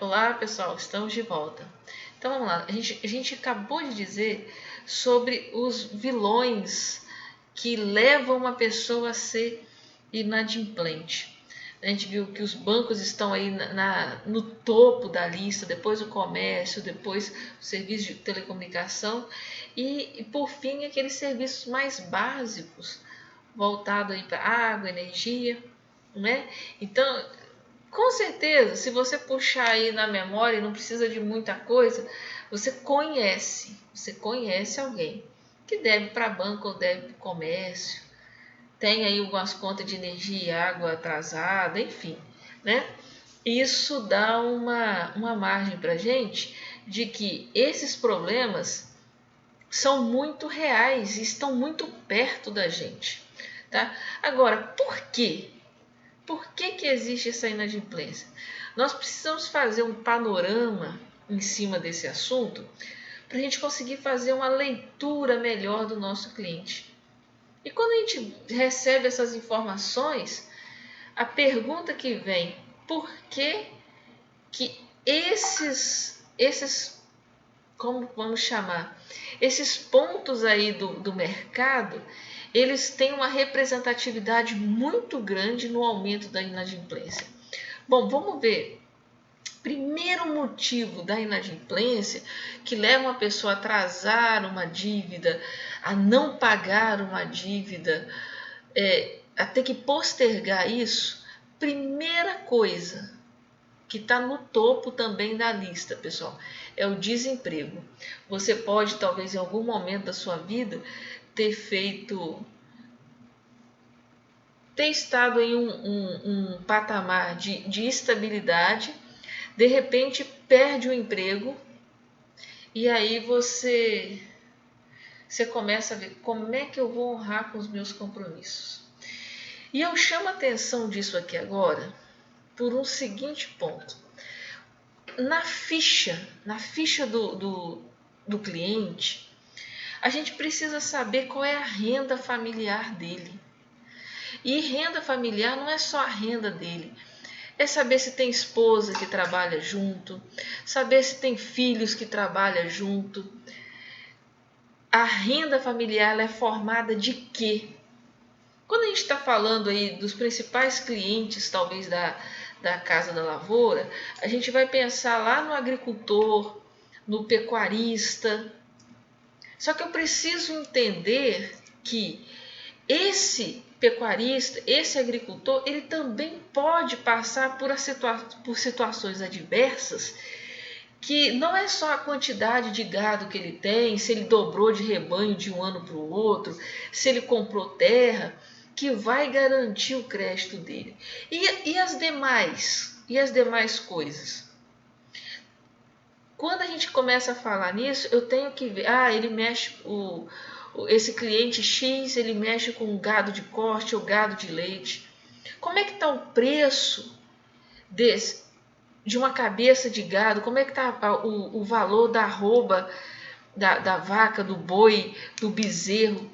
Olá pessoal, estamos de volta. Então vamos lá, a gente acabou de dizer sobre os vilões que levam uma pessoa a ser inadimplente. A gente viu que os bancos estão aí no topo da lista, depois o comércio, depois o serviço de telecomunicação e por fim aqueles serviços mais básicos voltados aí para água, energia, né? Então com certeza, se você puxar aí na memória, não precisa de muita coisa, você conhece alguém que deve para banco ou deve para o comércio, tem aí algumas contas de energia e água atrasada, enfim, né? Isso dá uma margem para a gente de que esses problemas são muito reais e estão muito perto da gente, tá? Agora, por quê? Por que existe essa inadimplência? Nós precisamos fazer um panorama em cima desse assunto para a gente conseguir fazer uma leitura melhor do nosso cliente. E quando a gente recebe essas informações, a pergunta que vem, por que como vamos chamar, esses pontos aí do mercado, eles têm uma representatividade muito grande no aumento da inadimplência. Bom, vamos ver. Primeiro motivo da inadimplência que leva uma pessoa a atrasar uma dívida, a não pagar uma dívida, a ter que postergar isso. Primeira coisa que está no topo também da lista, pessoal, é o desemprego. Você pode, talvez, em algum momento da sua vida, ter estado em um patamar de estabilidade, de repente perde o emprego e aí você começa a ver como é que eu vou honrar com os meus compromissos. E eu chamo a atenção disso aqui agora por um seguinte ponto. Na ficha do cliente, a gente precisa saber qual é a renda familiar dele. E renda familiar não é só a renda dele, é saber se tem esposa que trabalha junto, saber se tem filhos que trabalham junto. A renda familiar é formada de quê? Quando a gente está falando aí dos principais clientes, talvez da Casa da Lavoura, a gente vai pensar lá no agricultor, no pecuarista. Só que eu preciso entender que esse pecuarista, esse agricultor, ele também pode passar por situações adversas, que não é só a quantidade de gado que ele tem, se ele dobrou de rebanho de um ano para o outro, se ele comprou terra, que vai garantir o crédito dele. E as demais coisas? Quando a gente começa a falar nisso, eu tenho que ver, ele mexe, esse cliente X, ele mexe com gado de corte ou gado de leite. Como é que está o preço de uma cabeça de gado? Como é que está o valor da arroba da vaca, do boi, do bezerro?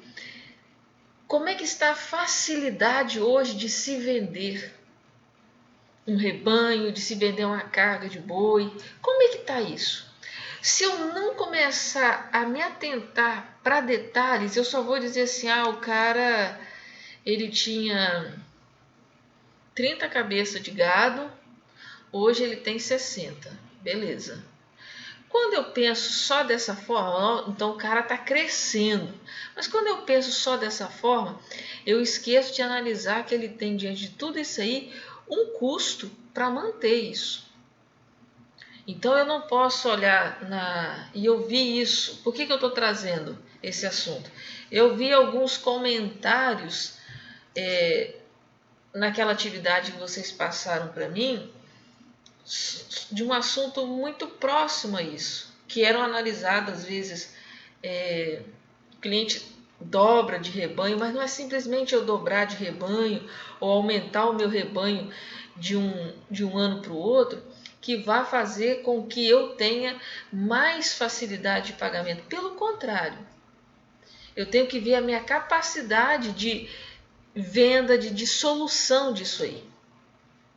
Como é que está a facilidade hoje de se vender um rebanho, de se vender uma carga de boi? Como é que está isso? Se eu não começar a me atentar para detalhes, eu só vou dizer assim, o cara, ele tinha 30 cabeças de gado, hoje ele tem 60, beleza. Quando eu penso só dessa forma, então o cara está crescendo. Mas quando eu penso só dessa forma, eu esqueço de analisar que ele tem, diante de tudo isso aí, um custo para manter isso. Então eu não posso olhar e eu vi isso. Por que eu estou trazendo esse assunto? Eu vi alguns comentários naquela atividade que vocês passaram para mim, de um assunto muito próximo a isso, que eram analisados às vezes, o cliente dobra de rebanho, mas não é simplesmente eu dobrar de rebanho ou aumentar o meu rebanho de um ano para o outro que vai fazer com que eu tenha mais facilidade de pagamento. Pelo contrário, eu tenho que ver a minha capacidade de venda, de solução disso aí.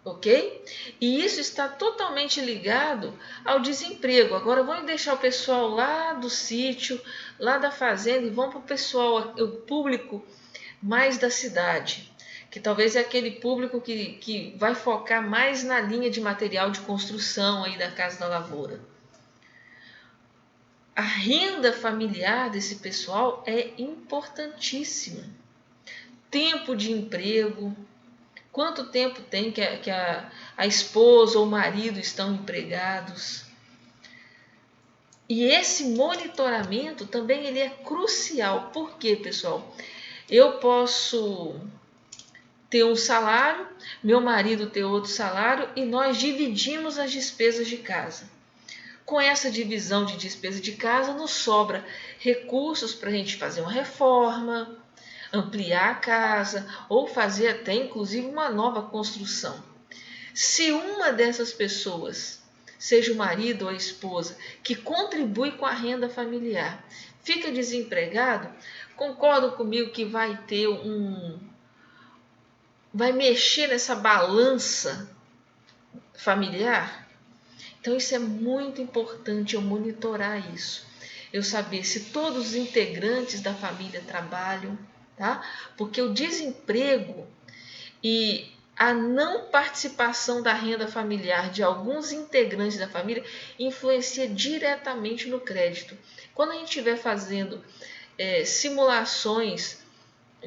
ok? E isso está totalmente ligado ao desemprego. Agora vamos deixar o pessoal lá do sítio, lá da fazenda, e vamos para o pessoal, o público mais da cidade, que talvez é aquele público que vai focar mais na linha de material de construção aí da Casa da Lavoura. A renda familiar desse pessoal é importantíssima. Tempo de emprego, quanto tempo tem que a esposa ou o marido estão empregados. E esse monitoramento também ele é crucial. Por quê, pessoal? Eu posso ter um salário, meu marido ter outro salário e nós dividimos as despesas de casa. Com essa divisão de despesa de casa, nos sobra recursos para a gente fazer uma reforma, ampliar a casa ou fazer até inclusive uma nova construção. Se uma dessas pessoas, seja o marido ou a esposa, que contribui com a renda familiar, fica desempregado, concordam comigo que vai mexer nessa balança familiar? Então isso é muito importante, eu monitorar isso. Eu saber se todos os integrantes da família trabalham, tá? Porque o desemprego e a não participação da renda familiar de alguns integrantes da família influencia diretamente no crédito. Quando a gente estiver fazendo simulações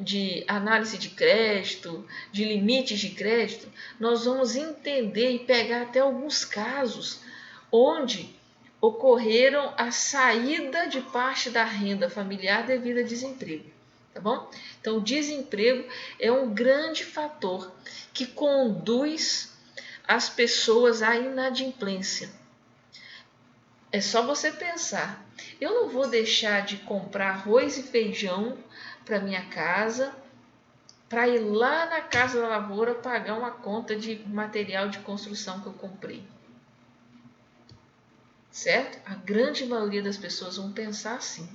de análise de crédito, de limites de crédito, nós vamos entender e pegar até alguns casos onde ocorreram a saída de parte da renda familiar devido a desemprego, tá bom? Então, o desemprego é um grande fator que conduz as pessoas à inadimplência. É só você pensar, eu não vou deixar de comprar arroz e feijão para minha casa, para ir lá na Casa da Lavoura pagar uma conta de material de construção que eu comprei. Certo? A grande maioria das pessoas vão pensar assim.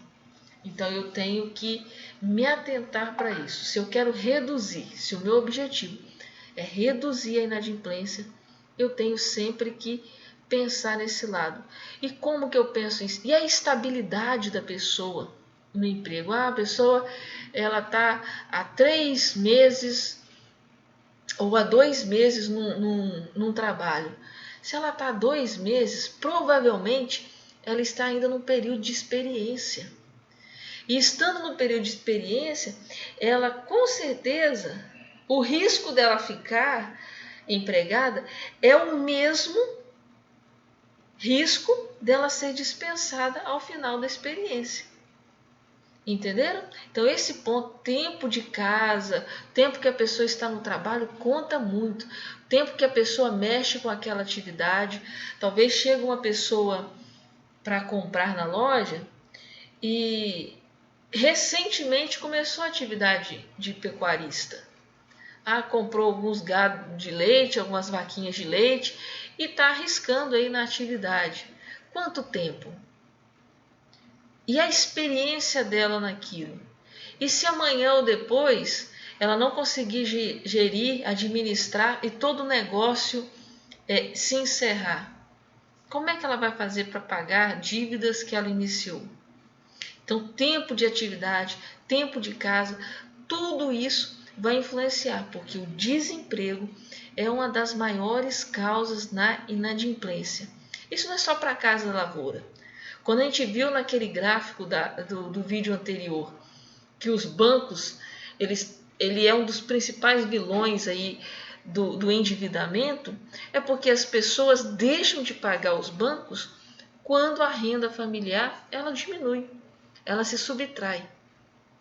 Então eu tenho que me atentar para isso. Se eu quero reduzir, se o meu objetivo é reduzir a inadimplência, eu tenho sempre que pensar nesse lado. E como que eu penso isso? E a estabilidade da pessoa no emprego? A pessoa ela está há 3 meses ou há 2 meses num trabalho. Se ela está há 2 meses, provavelmente ela está ainda no período de experiência. E estando no período de experiência, ela com certeza, o risco dela ficar empregada é o mesmo risco dela ser dispensada ao final da experiência. Entenderam? Então esse ponto, tempo de casa, tempo que a pessoa está no trabalho, conta muito. Tempo que a pessoa mexe com aquela atividade. Talvez chegue uma pessoa para comprar na loja e recentemente começou a atividade de pecuarista. Comprou alguns gados de leite, algumas vaquinhas de leite e está arriscando aí na atividade. Quanto tempo? E a experiência dela naquilo? E se amanhã ou depois ela não conseguir gerir, administrar e todo o negócio se encerrar? Como é que ela vai fazer para pagar dívidas que ela iniciou? Então, tempo de atividade, tempo de casa, tudo isso vai influenciar, porque o desemprego é uma das maiores causas na inadimplência. Isso não é só para a Casa da Lavoura. Quando a gente viu naquele gráfico do vídeo anterior que os bancos, ele é um dos principais vilões aí do endividamento, é porque as pessoas deixam de pagar os bancos quando a renda familiar ela diminui, ela se subtrai,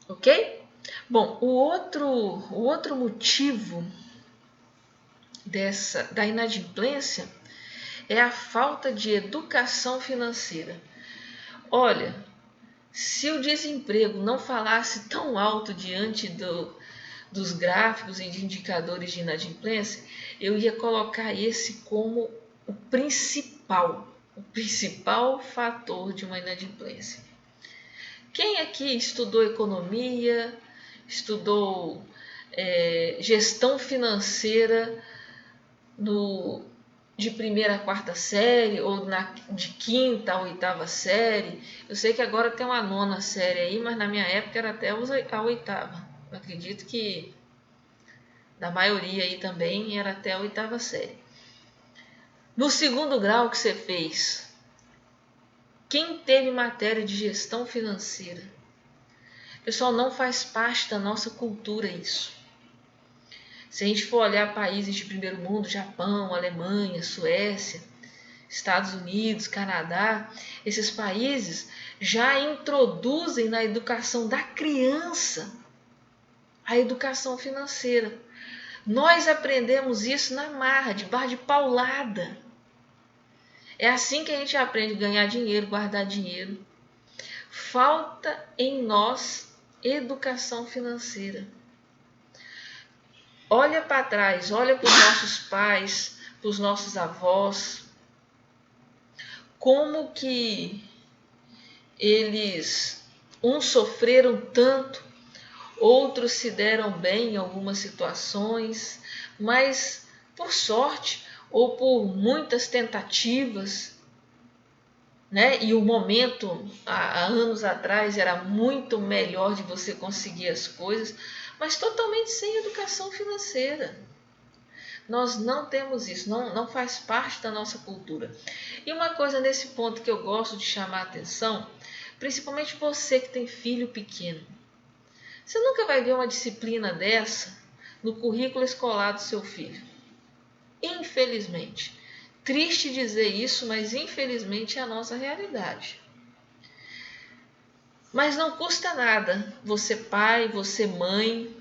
ok? Bom, o outro motivo da inadimplência é a falta de educação financeira. Olha, se o desemprego não falasse tão alto diante dos gráficos e de indicadores de inadimplência, eu ia colocar esse como o principal fator de uma inadimplência. Quem aqui estudou economia, estudou gestão financeira de primeira a quarta série, ou de quinta a oitava série. Eu sei que agora tem uma nona série aí, mas na minha época era até a oitava. Eu acredito que da maioria aí também era até a oitava série. No segundo grau que você fez, quem teve matéria de gestão financeira? Pessoal, não faz parte da nossa cultura isso. Se a gente for olhar países de primeiro mundo, Japão, Alemanha, Suécia, Estados Unidos, Canadá, esses países já introduzem na educação da criança a educação financeira. Nós aprendemos isso na marra, de barra de paulada. É assim que a gente aprende a ganhar dinheiro, guardar dinheiro. Falta em nós educação financeira. Olha para trás, olha para os nossos pais, para os nossos avós, como que uns sofreram tanto, outros se deram bem em algumas situações, mas por sorte ou por muitas tentativas, né? E o momento há anos atrás era muito melhor de você conseguir as coisas, mas totalmente sem educação financeira. Nós não temos isso, não faz parte da nossa cultura. E uma coisa nesse ponto que eu gosto de chamar a atenção, principalmente você que tem filho pequeno. Você nunca vai ver uma disciplina dessa no currículo escolar do seu filho. Infelizmente. Triste dizer isso, mas infelizmente é a nossa realidade. Mas não custa nada você pai, você mãe,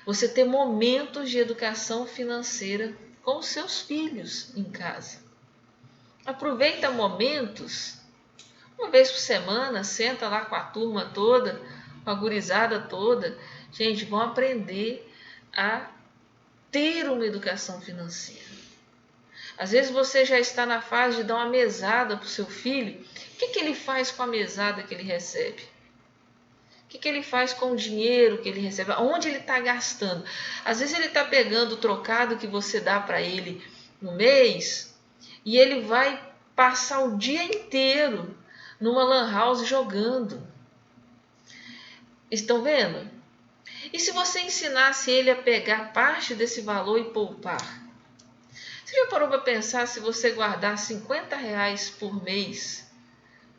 você ter momentos de educação financeira com os seus filhos em casa. Aproveita momentos, uma vez por semana, senta lá com a turma toda, com a gurizada toda. Gente, vão aprender a ter uma educação financeira. Às vezes você já está na fase de dar uma mesada para o seu filho. O que ele faz com a mesada que ele recebe? O que ele faz com o dinheiro que ele recebe? Onde ele está gastando? Às vezes ele está pegando o trocado que você dá para ele no mês e ele vai passar o dia inteiro numa lan house jogando. Estão vendo? E se você ensinasse ele a pegar parte desse valor e poupar? Você já parou para pensar, se você guardar R$50 por mês,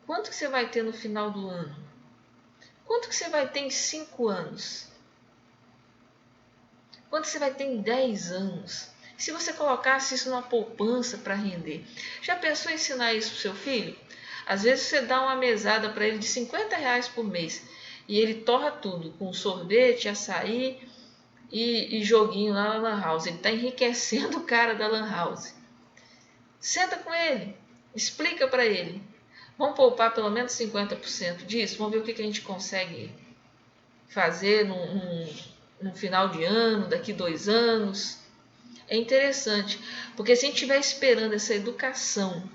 quanto que você vai ter no final do ano? Quanto que você vai ter em 5 anos? Quanto você vai ter em 10 anos? Se você colocasse isso numa poupança para render. Já pensou em ensinar isso para o seu filho? Às vezes você dá uma mesada para ele de R$50 por mês e ele torra tudo com sorvete, açaí e joguinho lá na lan house. Ele está enriquecendo o cara da lan house. Senta com ele, explica para ele. Vamos poupar pelo menos 50% disso. Vamos ver o que a gente consegue fazer no final de ano, daqui 2 anos. É interessante, porque se a gente estiver esperando essa educação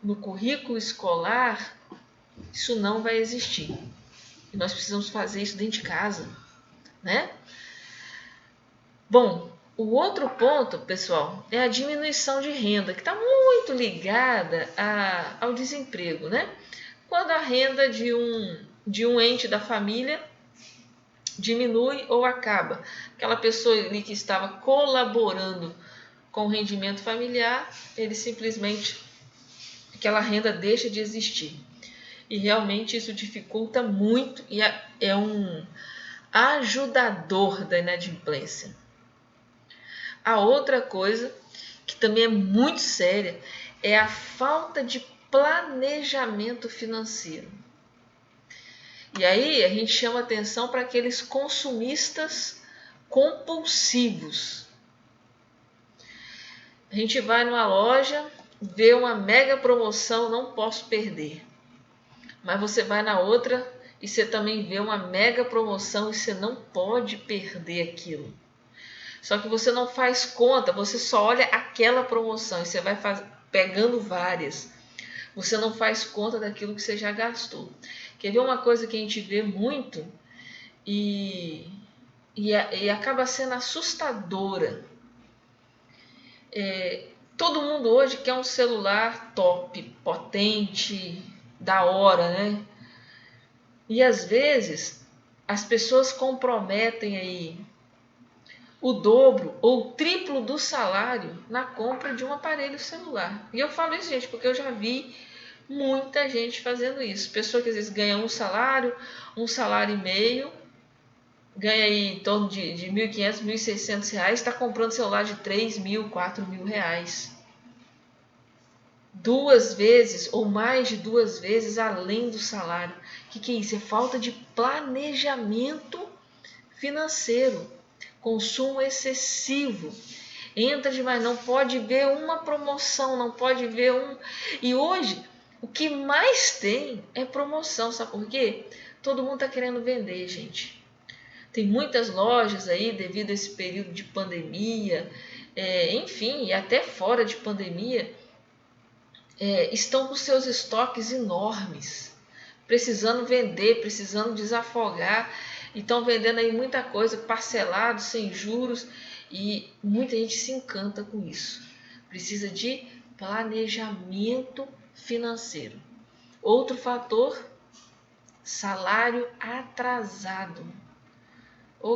no currículo escolar, isso não vai existir. E nós precisamos fazer isso dentro de casa, né? Bom, o outro ponto, pessoal, é a diminuição de renda, que está muito ligada ao desemprego, né? Quando a renda de um ente da família diminui ou acaba. Aquela pessoa ali que estava colaborando com o rendimento familiar, ele simplesmente, aquela renda deixa de existir. E realmente isso dificulta muito e é um ajudador da inadimplência. A outra coisa, que também é muito séria, é a falta de planejamento financeiro. E aí a gente chama atenção para aqueles consumistas compulsivos. A gente vai numa loja, vê uma mega promoção, não posso perder. Mas você vai na outra e você também vê uma mega promoção e você não pode perder aquilo. Só que você não faz conta, você só olha aquela promoção e você vai pegando várias. Você não faz conta daquilo que você já gastou. Quer ver uma coisa que a gente vê muito e acaba sendo assustadora? Todo mundo hoje quer um celular top, potente, da hora, né? E às vezes as pessoas comprometem aí o dobro ou o triplo do salário na compra de um aparelho celular. E eu falo isso, gente, porque eu já vi muita gente fazendo isso. Pessoa que às vezes ganha um salário e meio, ganha aí em torno de R$ 1.500, R$ 1.600, está comprando celular de R$ 3.000, R$ 4.000. 2 vezes ou mais de 2 vezes além do salário. O que é isso? É falta de planejamento financeiro. Consumo excessivo. Entra demais, não pode ver uma promoção, não pode ver um... E hoje, o que mais tem é promoção, sabe por quê? Todo mundo está querendo vender, gente. Tem muitas lojas aí, devido a esse período de pandemia, enfim, e até fora de pandemia, estão com seus estoques enormes, precisando vender, precisando desafogar, e estão vendendo aí muita coisa parcelado, sem juros, e muita gente se encanta com isso. Precisa de planejamento financeiro. Outro fator, salário atrasado.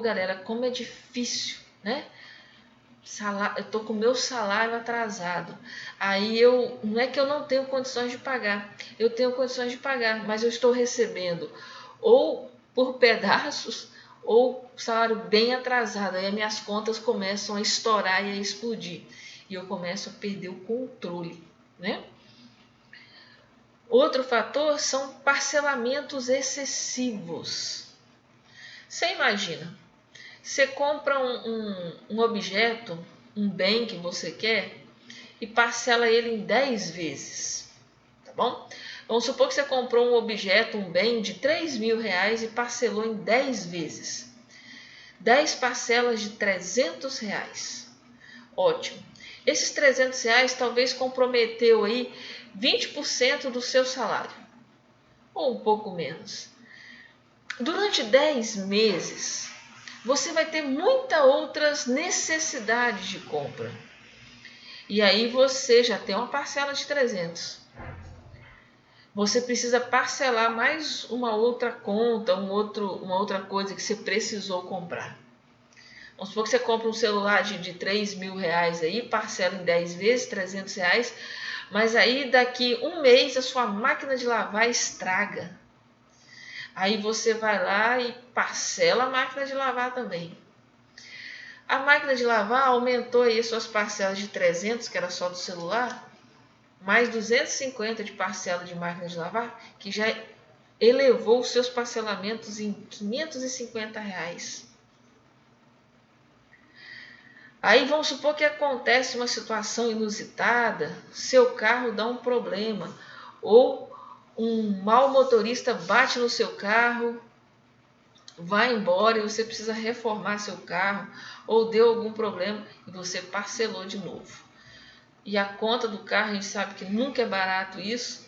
Galera, como é difícil, né? Eu tô com o meu salário atrasado. Aí não é que eu não tenho condições de pagar. Eu tenho condições de pagar, mas eu estou recebendo ou por pedaços ou salário bem atrasado. Aí as minhas contas começam a estourar e a explodir. E eu começo a perder o controle, né? Outro fator são parcelamentos excessivos. Você imagina, você compra um objeto, um bem que você quer e parcela ele em 10 vezes, tá bom? Vamos supor que você comprou um objeto, um bem de R$ 3.000 e parcelou em 10 vezes. 10 parcelas de R$ 300. Ótimo. Esses R$ 300 talvez comprometeu aí 20% do seu salário, ou um pouco menos. Durante 10 meses, você vai ter muitas outras necessidades de compra. E aí você já tem uma parcela de 300. Você precisa parcelar mais uma outra conta, uma outra coisa que você precisou comprar. Vamos supor que você compra um celular de R$ 3.000 aí, parcela em 10 vezes, R$ 300, mas aí daqui um mês a sua máquina de lavar estraga. Aí você vai lá e parcela a máquina de lavar também. A máquina de lavar aumentou aí suas parcelas de 300, que era só do celular, mais 250 de parcela de máquina de lavar, que já elevou os seus parcelamentos em R$ 550. Aí vamos supor que acontece uma situação inusitada, seu carro dá um problema, ou um mau motorista bate no seu carro, vai embora e você precisa reformar seu carro, ou deu algum problema e você parcelou de novo. E a conta do carro, a gente sabe que nunca é barato isso,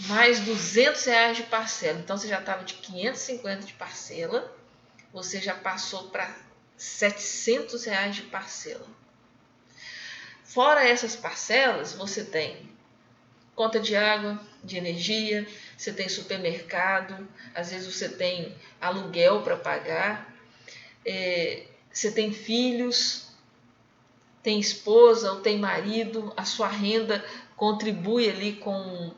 mais R$ 200 de parcela. Então você já estava de 550 de parcela, você já passou para R$ 700 de parcela. Fora essas parcelas, você tem conta de água, de energia, você tem supermercado, às vezes você tem aluguel para pagar, você tem filhos, tem esposa ou tem marido, a sua renda contribui ali com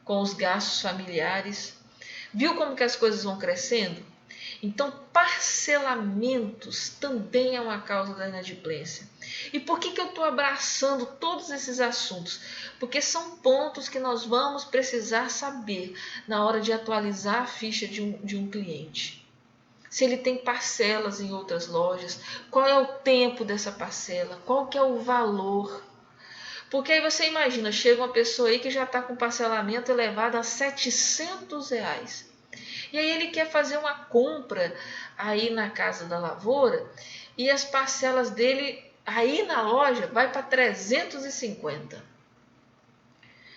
os gastos familiares. Viu como que as coisas vão crescendo? Então, parcelamentos também é uma causa da inadimplência. E por que eu estou abraçando todos esses assuntos? Porque são pontos que nós vamos precisar saber na hora de atualizar a ficha de um cliente. Se ele tem parcelas em outras lojas, qual é o tempo dessa parcela, qual que é o valor. Porque aí você imagina, chega uma pessoa aí que já está com parcelamento elevado a R$ 700. E aí ele quer fazer uma compra aí na Casa da Lavoura e as parcelas dele aí na loja vai para 350.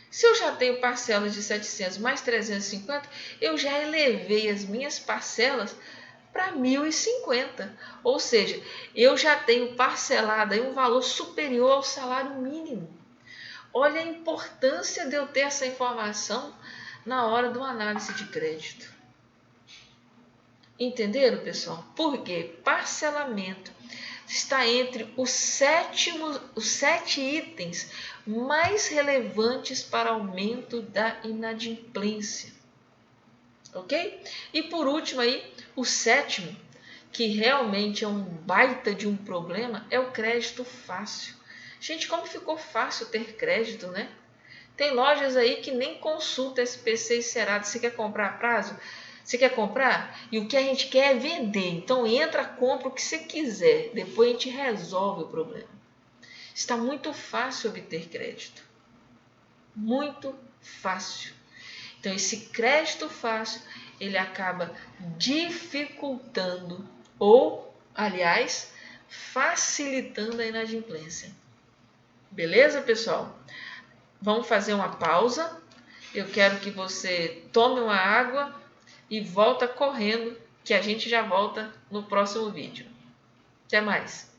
Se eu já tenho parcelas de 700 mais 350, eu já elevei as minhas parcelas para 1.050. Ou seja, eu já tenho parcelado aí um valor superior ao salário mínimo. Olha a importância de eu ter essa informação na hora de uma análise de crédito. Entenderam, pessoal? Porque parcelamento está entre os 7 itens mais relevantes para aumento da inadimplência. Ok? E por último aí, o 7º, que realmente é um baita de um problema, é o crédito fácil. Gente, como ficou fácil ter crédito, né? Tem lojas aí que nem consulta SPC e Serasa. Você quer comprar a prazo? Você quer comprar? E o que a gente quer é vender. Então entra, compra o que você quiser. Depois a gente resolve o problema. Está muito fácil obter crédito. Muito fácil. Então esse crédito fácil, ele acaba dificultando ou, aliás, facilitando a inadimplência. Beleza, pessoal? Vamos fazer uma pausa. Eu quero que você tome uma água e volta correndo, que a gente já volta no próximo vídeo. Até mais!